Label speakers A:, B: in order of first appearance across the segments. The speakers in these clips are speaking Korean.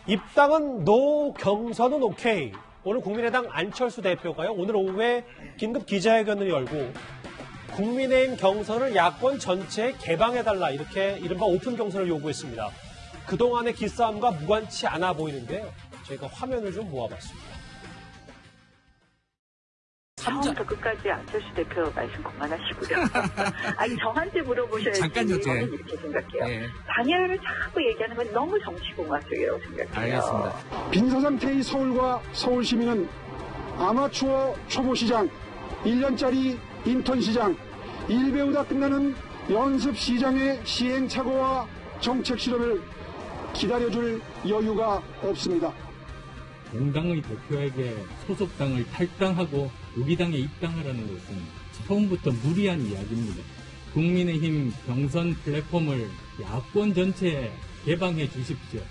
A: 입당은 노, 경선은 오케이. 오늘 국민의당 안철수 대표가요, 오늘 오후에 긴급 기자회견을 열고 국민의힘 경선을 야권 전체에 개방해달라, 이렇게 이른바 오픈 경선을 요구했습니다. 그동안의 기싸움과 무관치 않아 보이는데요. 저희가 화면을 좀 모아봤습니다.
B: 처음부터 끝까지 안철수 대표 말씀 그만하시고요. 아니, 저한테 물어보셔야지.
C: 잠깐요,
B: 저는 이렇게 생각해요.
C: 네.
B: 단일화를 자꾸 얘기하는 건 너무 정치공학적이라고 생각해요.
C: 알겠습니다.
D: 빈사 상태의 서울과 서울시민은 아마추어 초보시장, 1년짜리 인턴시장, 일 배우다 끝나는 연습시장의 시행착오와 정책 실험을 기다려줄 여유가 없습니다.
E: 공당의 대표에게 소속당을 탈당하고 우리 당에 입당하라는 것은 처음부터 무리한 이야기입니다. 국민의힘 경선 플랫폼을 야권 전체에 개방해 주십시오.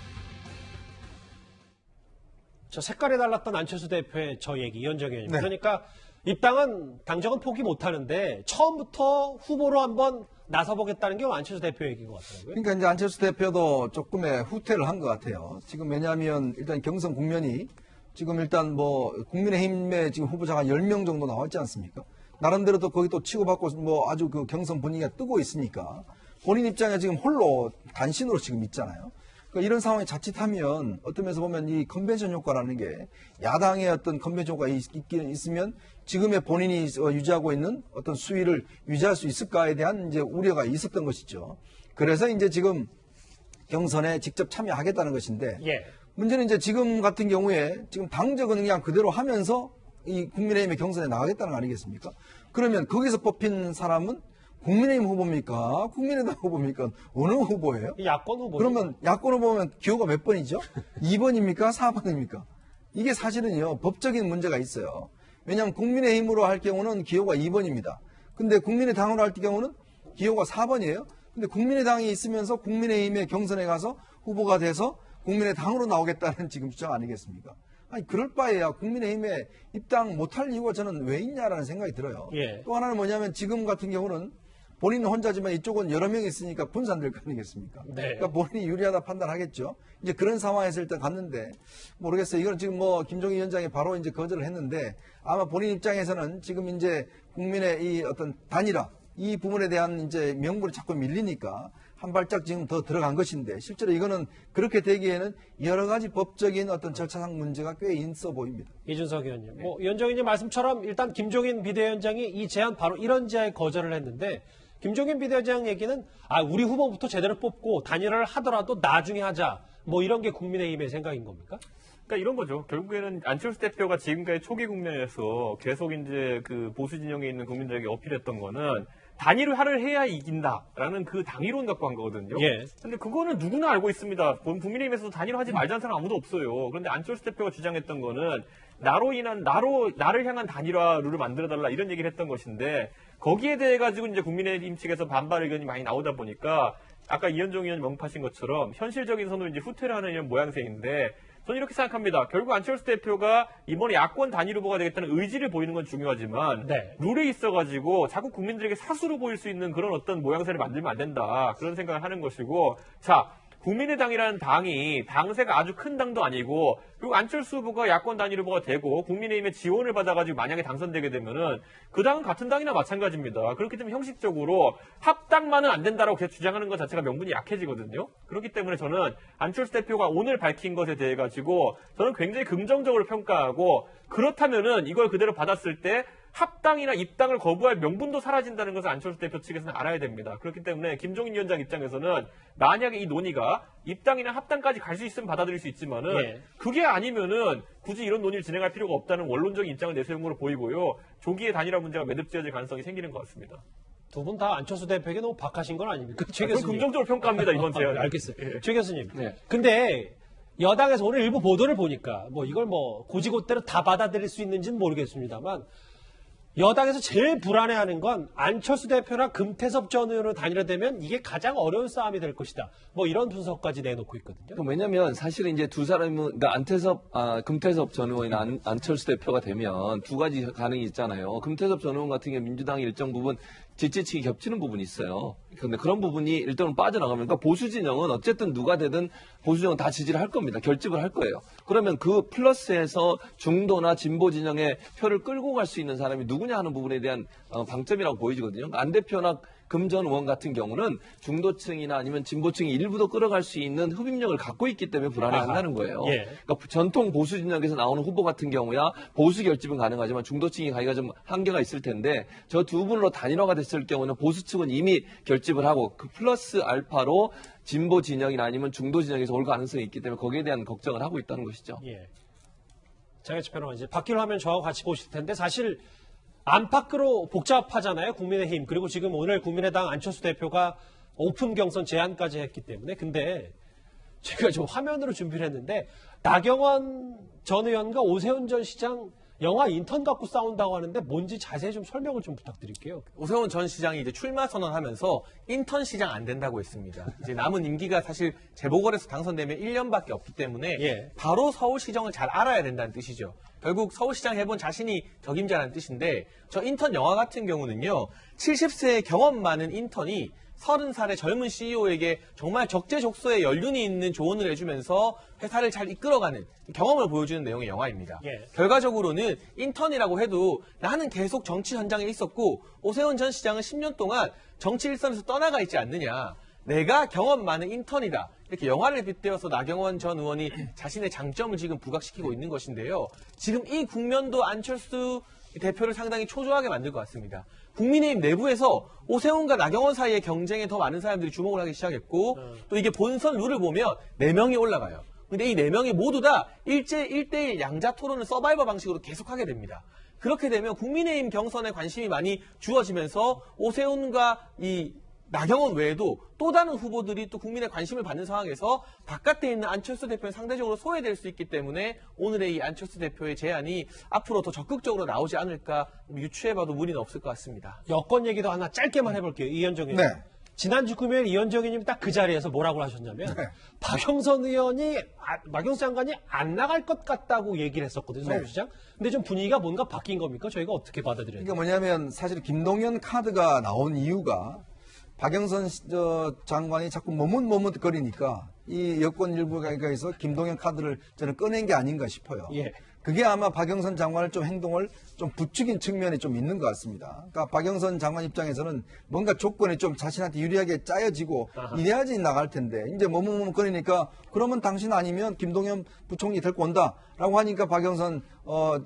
A: 저 색깔이 달랐던 안철수 대표의 저 얘기, 이현정 의원님.
F: 네.
A: 그러니까 입당은 당정은 포기 못하는데 처음부터 후보로 한번 나서보겠다는 게 안철수 대표 얘기인 것 같더라고요.
F: 그러니까 이제 안철수 대표도 조금의 후퇴를 한 것 같아요. 지금 왜냐하면 일단 경선 국면이 지금 일단 뭐 국민의힘에 지금 후보자가 10명 정도 나왔지 않습니까? 나름대로 또 거기 또 치고받고 뭐 아주 그 경선 분위기가 뜨고 있으니까 본인 입장에 지금 홀로 단신으로 지금 있잖아요. 그러니까 이런 상황이 자칫하면 어떤 면에서 보면 이 컨벤션 효과라는 게 야당의 어떤 컨벤션 효과가 있기는 있으면 지금의 본인이 유지하고 있는 어떤 수위를 유지할 수 있을까에 대한 이제 우려가 있었던 것이죠. 그래서 이제 지금 경선에 직접 참여하겠다는 것인데
A: 예.
F: 문제는 이제 지금 같은 경우에 지금 당적은 그냥 그대로 하면서 이 국민의힘의 경선에 나가겠다는 거 아니겠습니까? 그러면 거기서 뽑힌 사람은 국민의힘 후보입니까? 국민의당 후보입니까? 어느 후보예요?
A: 야권 후보.
F: 그러면 야권 후보면 기호가 몇 번이죠? 2번입니까? 4번입니까? 이게 사실은요, 법적인 문제가 있어요. 왜냐하면 국민의힘으로 할 경우는 기호가 2번입니다. 근데 국민의당으로 할 경우는 기호가 4번이에요. 근데 국민의당이 있으면서 국민의힘의 경선에 가서 후보가 돼서 국민의당으로 나오겠다는 지금 주장 아니겠습니까? 아니, 그럴 바에야 국민의힘에 입당 못할 이유가 저는 왜 있냐라는 생각이 들어요.
A: 예.
F: 또 하나는 뭐냐면 지금 같은 경우는 본인은 혼자지만 이쪽은 여러 명이 있으니까 분산될 거 아니겠습니까?
A: 네.
F: 그러니까 본인이 유리하다 판단하겠죠. 이제 그런 상황에서 일단 갔는데 모르겠어요. 이건 지금 뭐 김종인 위원장이 바로 이제 거절을 했는데 아마 본인 입장에서는 지금 이제 국민의 이 어떤 단일화 이 부분에 대한 이제 명분이 자꾸 밀리니까 한 발짝 지금 더 들어간 것인데 실제로 이거는 그렇게 되기에는 여러 가지 법적인 어떤 절차상 문제가 꽤 있어 보입니다.
A: 이준석 의원님. 뭐, 위원장 이제 말씀처럼 일단 김종인 비대위원장이 이 제안 바로 이런 제안에 거절을 했는데 김종인 비대위원장 얘기는 우리 후보부터 제대로 뽑고 단일화를 하더라도 나중에 하자. 뭐 이런 게 국민의힘의 생각인 겁니까?
G: 그러니까 이런 거죠. 결국에는 안철수 대표가 지금까지 초기 국면에서 계속 이제 그 보수 진영에 있는 국민들에게 어필했던 거는 단일화를 해야 이긴다라는 그 당위론 갖고 한 거거든요.
A: 예.
G: 근데 그거는 누구나 알고 있습니다. 국민의힘에서도 단일화하지 말자는 사람 아무도 없어요. 그런데 안철수 대표가 주장했던 거는 나를 향한 단일화 룰을 만들어달라 이런 얘기를 했던 것인데 거기에 대해 가지고 이제 국민의힘 측에서 반발 의견이 많이 나오다 보니까 아까 이현정 의원이 언급하신 것처럼 현실적인 선으로 이제 후퇴를 하는 이런 모양새인데 저는 이렇게 생각합니다. 결국 안철수 대표가 이번에 야권 단일 후보가 되겠다는 의지를 보이는 건 중요하지만
A: 네.
G: 룰에 있어가지고 자꾸 국민들에게 사수로 보일 수 있는 그런 어떤 모양새를 만들면 안 된다. 그런 생각을 하는 것이고 자 국민의당이라는 당이 당세가 아주 큰 당도 아니고 그리고 안철수 후보가 야권 단일 후보가 되고 국민의힘의 지원을 받아가지고 만약에 당선되게 되면은 그 당은 같은 당이나 마찬가지입니다. 그렇기 때문에 형식적으로 합당만은 안 된다라고 계속 주장하는 것 자체가 명분이 약해지거든요. 그렇기 때문에 저는 안철수 대표가 오늘 밝힌 것에 대해 가지고 저는 굉장히 긍정적으로 평가하고 그렇다면은 이걸 그대로 받았을 때 합당이나 입당을 거부할 명분도 사라진다는 것을 안철수 대표 측에서는 알아야 됩니다. 그렇기 때문에 김종인 위원장 입장에서는 만약에 이 논의가 입당이나 합당까지 갈 수 있으면 받아들일 수 있지만은
A: 예.
G: 그게 아니면은 굳이 이런 논의를 진행할 필요가 없다는 원론적인 입장을 내세운 것으로 보이고요. 조기에 단일화 문제가 매듭지어질 가능성이 생기는 것 같습니다.
A: 두 분 다 안철수 대표에게 너무 박하신 건 아닙니까? 최
G: 그건
A: 교수님.
G: 긍정적으로 평가합니다, 이번 제안.
A: 알겠어요.
G: 예.
A: 최 교수님.
C: 네.
A: 근데 여당에서 오늘 일부 보도를 보니까 뭐 이걸 뭐 고지고대로 다 받아들일 수 있는지는 모르겠습니다만 여당에서 제일 불안해하는 건 안철수 대표랑 금태섭 전 의원으로 단일화되면 이게 가장 어려운 싸움이 될 것이다. 뭐 이런 분석까지 내놓고 있거든요.
C: 왜냐면 사실은 이제 두 사람은, 그러니까 금태섭 전 의원이나 안철수 대표가 되면 두 가지 가능이 있잖아요. 금태섭 전 의원 같은 경우 민주당이 일정 부분 지지층이 겹치는 부분이 있어요. 그런데 그런 부분이 일단은 빠져나가면, 그러니까 보수 진영은 어쨌든 누가 되든 보수 진영은 다 지지를 할 겁니다. 결집을 할 거예요. 그러면 그 플러스에서 중도나 진보 진영의 표를 끌고 갈 수 있는 사람이 누구냐 하는 부분에 대한 방점이라고 보여지거든요. 안 대표나 금 전 의원 같은 경우는 중도층이나 아니면 진보층이 일부도 끌어갈 수 있는 흡입력을 갖고 있기 때문에 불안해한다는 거예요.
A: 예.
C: 그러니까 전통 보수 진영에서 나오는 후보 같은 경우야 보수 결집은 가능하지만 중도층이 가기가 좀 한계가 있을 텐데 저 두 분으로 단일화가 됐을 경우는 보수 측은 이미 결집을 하고 그 플러스 알파로 진보 진영이나 아니면 중도 진영에서 올 가능성이 있기 때문에 거기에 대한 걱정을 하고 있다는 것이죠.
A: 예. 장혜철 평론가 이제 바뀔 화면 저하고 같이 보실 텐데 사실 안팎으로 복잡하잖아요. 국민의힘. 그리고 지금 오늘 국민의당 안철수 대표가 오픈 경선 제안까지 했기 때문에. 근데 제가 좀 화면으로 준비를 했는데 나경원 전 의원과 오세훈 전 시장 영화 인턴 갖고 싸운다고 하는데 뭔지 자세히 좀 설명을 좀 부탁드릴게요.
H: 오세훈 전 시장이 이제 출마 선언하면서 인턴 시장 안 된다고 했습니다. 이제 남은 임기가 사실 재보궐에서 당선되면 1년밖에 없기 때문에
A: 예.
H: 바로 서울시정을 잘 알아야 된다는 뜻이죠. 결국 서울시장 해본 자신이 적임자라는 뜻인데 저 인턴 영화 같은 경우는요. 70세의 경험 많은 인턴이 30살의 젊은 CEO에게 정말 적재적소에 연륜이 있는 조언을 해주면서 회사를 잘 이끌어가는 경험을 보여주는 내용의 영화입니다.
A: 예.
H: 결과적으로는 인턴이라고 해도 나는 계속 정치 현장에 있었고 오세훈 전 시장은 10년 동안 정치 일선에서 떠나가 있지 않느냐. 내가 경험 많은 인턴이다. 이렇게 영화를 빗대어서 나경원 전 의원이 자신의 장점을 지금 부각시키고 있는 것인데요. 지금 이 국면도 안철수 대표를 상당히 초조하게 만들 것 같습니다. 국민의힘 내부에서 오세훈과 나경원 사이의 경쟁에 더 많은 사람들이 주목을 하기 시작했고 또 이게 본선 룰을 보면 4명이 올라가요. 근데 이 4명이 모두 다 1대1 양자 토론을 서바이벌 방식으로 계속하게 됩니다. 그렇게 되면 국민의힘 경선에 관심이 많이 주어지면서 오세훈과 이 나경원 외에도 또 다른 후보들이 또 국민의 관심을 받는 상황에서 바깥에 있는 안철수 대표는 상대적으로 소외될 수 있기 때문에 오늘의 이 안철수 대표의 제안이 앞으로 더 적극적으로 나오지 않을까 유추해봐도 무리는 없을 것 같습니다.
A: 여권 얘기도 하나 짧게만 해볼게요. 이현정 의원.
F: 네.
A: 지난주 금요일 이현정 의원님이 딱 그 자리에서 뭐라고 하셨냐면 박영선 의원이 박영선 장관이 안 나갈 것 같다고 얘기를 했었거든요. 서울시장. 근데 좀 분위기가 뭔가 바뀐 겁니까? 저희가 어떻게 받아들여야 돼요?
F: 그러니까 뭐냐면 사실 김동연 카드가 나온 이유가 박영선 장관이 자꾸 머뭇머뭇거리니까 이 여권 일부가에서 김동연 카드를 저는 꺼낸 게 아닌가 싶어요.
A: 예.
F: 그게 아마 박영선 장관을 좀 행동을 좀 부추긴 측면이 좀 있는 것 같습니다. 그러니까 박영선 장관 입장에서는 뭔가 조건이 좀 자신한테 유리하게 짜여지고 이래야지 나갈 텐데 이제 머뭇머뭇거리니까 그러면 당신 아니면 김동연 부총리 데리고 온다라고 하니까 박영선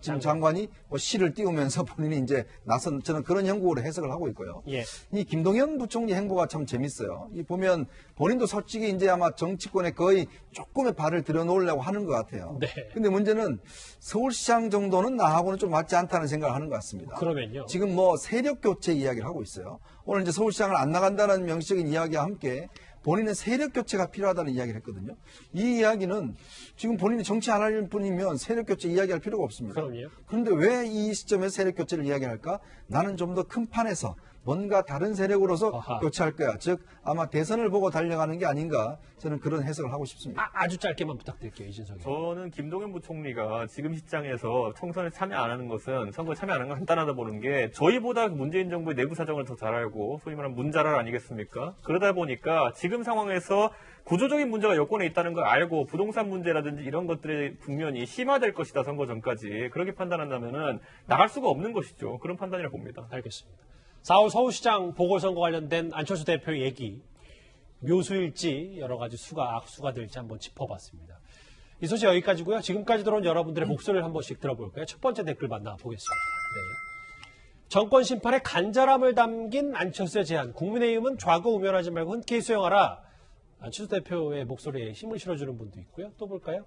F: 지금 장관이 뭐 실을 띄우면서 본인이 이제 나선 저는 그런 형국으로 해석을 하고 있고요.
A: 예.
F: 이 김동연 부총리 행보가 참 재밌어요. 이 보면 본인도 솔직히 이제 아마 정치권에 거의 조금의 발을 들여놓으려고 하는 것 같아요.
A: 네.
F: 근데 문제는 서울시장 정도는 나하고는 좀 맞지 않다는 생각을 하는 것 같습니다.
A: 그러면요.
F: 지금 뭐 세력 교체 이야기를 하고 있어요. 오늘 이제 서울시장을 안 나간다는 명시적인 이야기와 함께 본인은 세력 교체가 필요하다는 이야기를 했거든요. 이 이야기는 지금 본인이 정치 안 할 뿐이면 세력 교체 이야기할 필요가 없습니다.
A: 그럼요.
F: 그런데 왜 이 시점에서 세력 교체를 이야기할까? 나는 좀 더 큰 판에서 뭔가 다른 세력으로서
A: 아하.
F: 교체할 거야. 즉 아마 대선을 보고 달려가는 게 아닌가 저는 그런 해석을 하고 싶습니다.
A: 아주 짧게만 부탁드릴게요. 이준석 의원.
G: 저는 김동연 부총리가 지금 시장에서 총선에 참여 안 하는 것은 선거에 참여 안 하는 건 간단하다 보는 게 저희보다 문재인 정부의 내부 사정을 더 잘 알고 소위 말하는 문자랄 아니겠습니까? 그러다 보니까 지금 상황에서 구조적인 문제가 여권에 있다는 걸 알고 부동산 문제라든지 이런 것들의 국면이 심화될 것이다 선거 전까지 그렇게 판단한다면은 나갈 수가 없는 것이죠. 그런 판단이라 봅니다.
A: 알겠습니다. 4월 서울시장 보궐선거 관련된 안철수 대표 얘기 묘수일지 여러 가지 수가 악수가 될지 한번 짚어봤습니다. 이 소식 여기까지고요. 지금까지 들어온 여러분들의 목소리를 한 번씩 들어볼까요? 첫 번째 댓글 만나보겠습니다. 네. 정권 심판에 간절함을 담긴 안철수의 제안. 국민의힘은 좌고 우면하지 말고 흔쾌히 수용하라. 안철수 대표의 목소리에 힘을 실어주는 분도 있고요. 또 볼까요?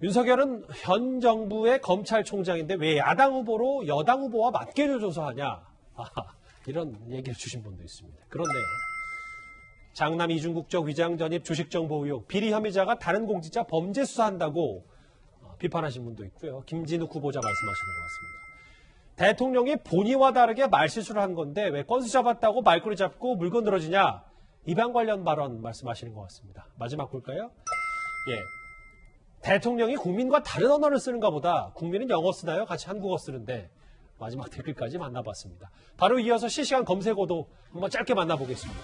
A: 윤석열은 현 정부의 검찰총장인데 왜 야당 후보로 여당 후보와 맞게를 조사하냐. 이런 얘기를 주신 분도 있습니다. 그런데요. 장남 이중국적 위장 전입 주식 정보 의혹 비리 혐의자가 다른 공직자 범죄 수사한다고 비판하신 분도 있고요. 김진욱 후보자 말씀하시는 것 같습니다. 대통령이 본의와 다르게 말실수를 한 건데 왜 건수 잡았다고 말꼬리 잡고 물건 늘어지냐. 입양 관련 발언 말씀하시는 것 같습니다. 마지막 볼까요? 예. 대통령이 국민과 다른 언어를 쓰는가 보다 국민은 영어 쓰나요? 같이 한국어 쓰는데 마지막 댓글까지 만나봤습니다. 바로 이어서 실시간 검색어도 한번 짧게 만나보겠습니다.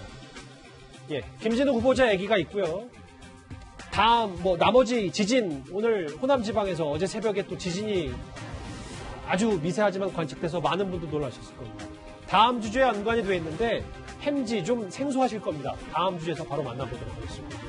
A: 예, 김진우 후보자 얘기가 있고요. 다음 나머지 지진, 오늘 호남 지방에서 어제 새벽에 또 지진이 아주 미세하지만 관측돼서 많은 분들 놀라셨을 겁니다. 다음 주제에 연관이 되어 있는데 햄지 좀 생소하실 겁니다. 다음 주제에서 바로 만나보도록 하겠습니다.